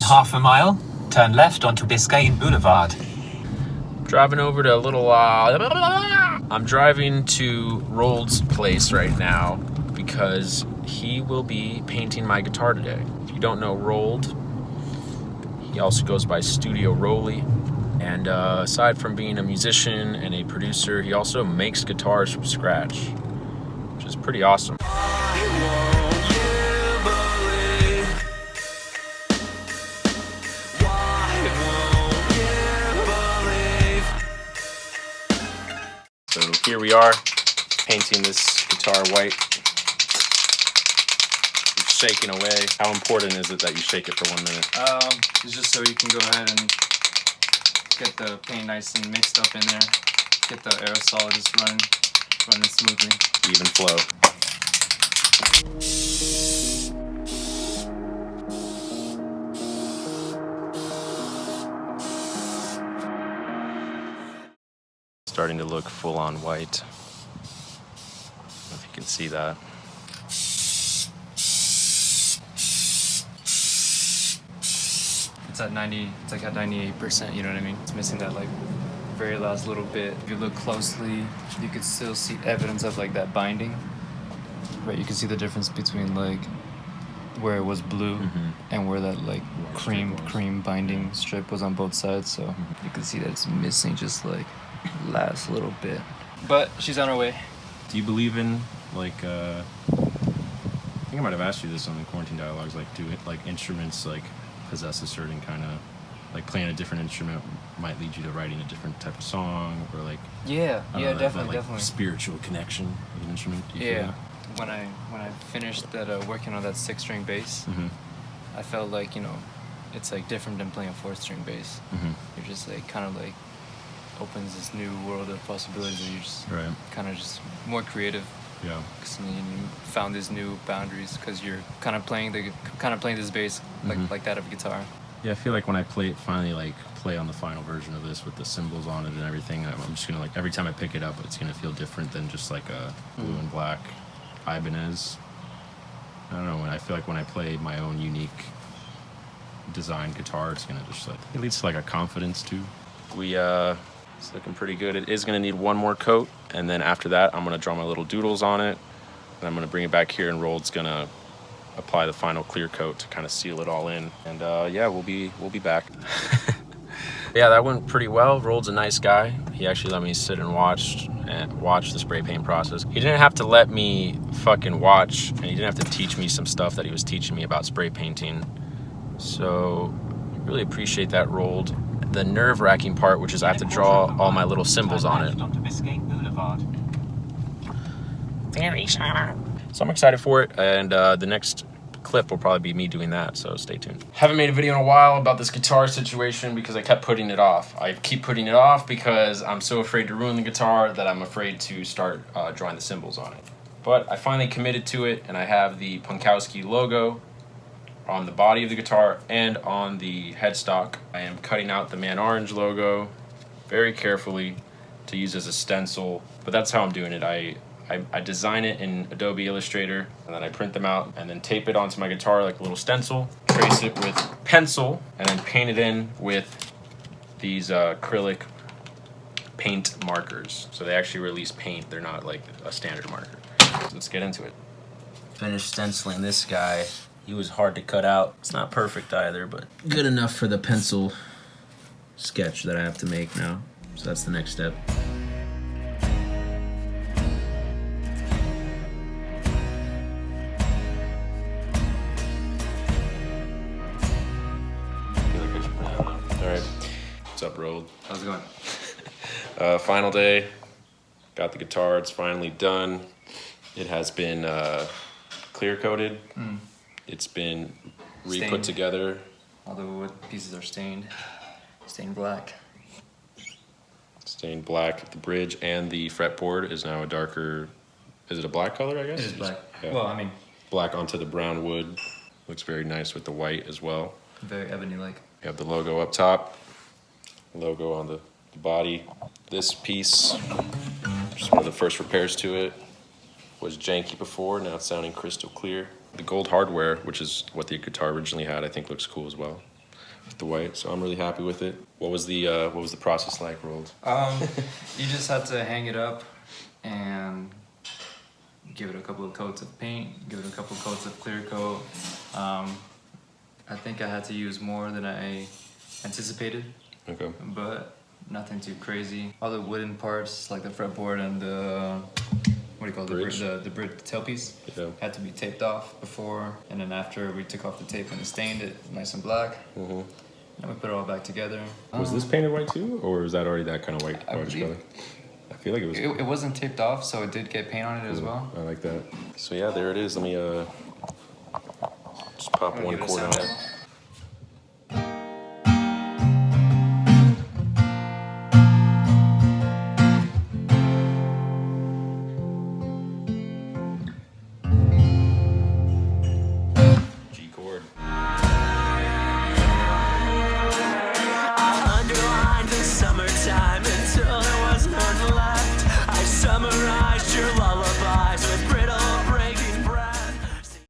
half a mile, turn left onto Biscayne Boulevard. Driving over to a little, I'm driving to Roald's place right now because he will be painting my guitar today. If you don't know Roald, he also goes by Studio Rolly. And aside from being a musician and a producer, he also makes guitars from scratch, which is pretty awesome. So here we are, painting this guitar white. I'm shaking away. How important is it that you shake it for 1 minute? It's just so you can go ahead and get the paint nice and mixed up in there. Get the aerosol just running smoothly. Even flow. Starting to look full on white. I don't know if you can see that. It's at 90, it's like at 98%, you know what I mean? It's missing that like very last little bit. If you look closely, you could still see evidence of like that binding. Right, you can see the difference between like where it was blue and where that like cream binding strip was on both sides. So you can see that it's missing just like last little bit. But she's on her way. Do you believe in like I think I might have asked you this on the quarantine dialogues, like do it like instruments like possess a certain kind of like playing a different instrument might lead you to writing a different type of song, or like definitely spiritual connection with an instrument? Do you feel that? When I finished that working on that 6-string bass, I felt like, you know, it's like different than playing a 4th-string bass. You're just like kind of like opens this new world of possibilities, and you're just kind of just more creative. Yeah. Cause you found these new boundaries because you're kind of playing this bass like that of a guitar. Yeah, I feel like when I finally play on the final version of this with the cymbals on it and everything, I'm just gonna like every time I pick it up, it's gonna feel different than just like a blue and black Ibanez. I don't know, I feel like when I play my own unique designed guitar, it's gonna just like, it leads to like a confidence too. It's looking pretty good. It is gonna need one more coat, and then after that, I'm gonna draw my little doodles on it, and I'm gonna bring it back here, and Roald's gonna apply the final clear coat to kind of seal it all in. And yeah, we'll be back. Yeah, that went pretty well. Roald's a nice guy. He actually let me sit and watch the spray paint process. He didn't have to let me fucking watch, and he didn't have to teach me some stuff that he was teaching me about spray painting. So really appreciate that, Roald. The nerve-wracking part, which is I have to draw all my little symbols on it. So I'm excited for it, and the next clip will probably be me doing that, so stay tuned. Haven't made a video in a while about this guitar situation because I kept putting it off. I keep putting it off because I'm so afraid to ruin the guitar that I'm afraid to start drawing the symbols on it. But I finally committed to it, and I have the Punkowski logo on the body of the guitar and on the headstock. I am cutting out the Man Orange logo very carefully to use as a stencil, but that's how I'm doing it. I design it in Adobe Illustrator, and then I print them out and then tape it onto my guitar like a little stencil, trace it with pencil, and then paint it in with these acrylic paint markers. So they actually release paint, they're not like a standard marker. So let's get into it. Finished stenciling this guy. He was hard to cut out. It's not perfect either, but good enough for the pencil sketch that I have to make now. So that's the next step. Alright, what's up, Roald? How's it going? Final day. Got the guitar, it's finally done. It has been clear coated. It's been re-put together. All the wood pieces are stained black. Stained black. The bridge and the fretboard is now a darker, is it a black color, I guess? It is black. Yeah. Well, I mean, black onto the brown wood. Looks very nice with the white as well. very ebony-like. You have the logo up top, logo on the body. This piece, just one of the first repairs to it, was janky before, now it's sounding crystal clear. The gold hardware, which is what the guitar originally had, I think looks cool as well. the white, so I'm really happy with it. What was the process like, Roald? You just had to hang it up and give it a couple of coats of paint, give it a couple of coats of clear coat. I think I had to use more than I anticipated. Okay. But nothing too crazy. All the wooden parts, like the fretboard and the what do you call it? Bridge? The bridge, the tailpiece, had to be taped off before, and then after we took off the tape and stained it nice and black. Mm-hmm. And we put it all back together. Was this painted white too, or is that already that kind of white color? I feel like it was. It wasn't taped off, so it did get paint on it as well. I like that. So yeah, there it is. Let me just pop one cord on it.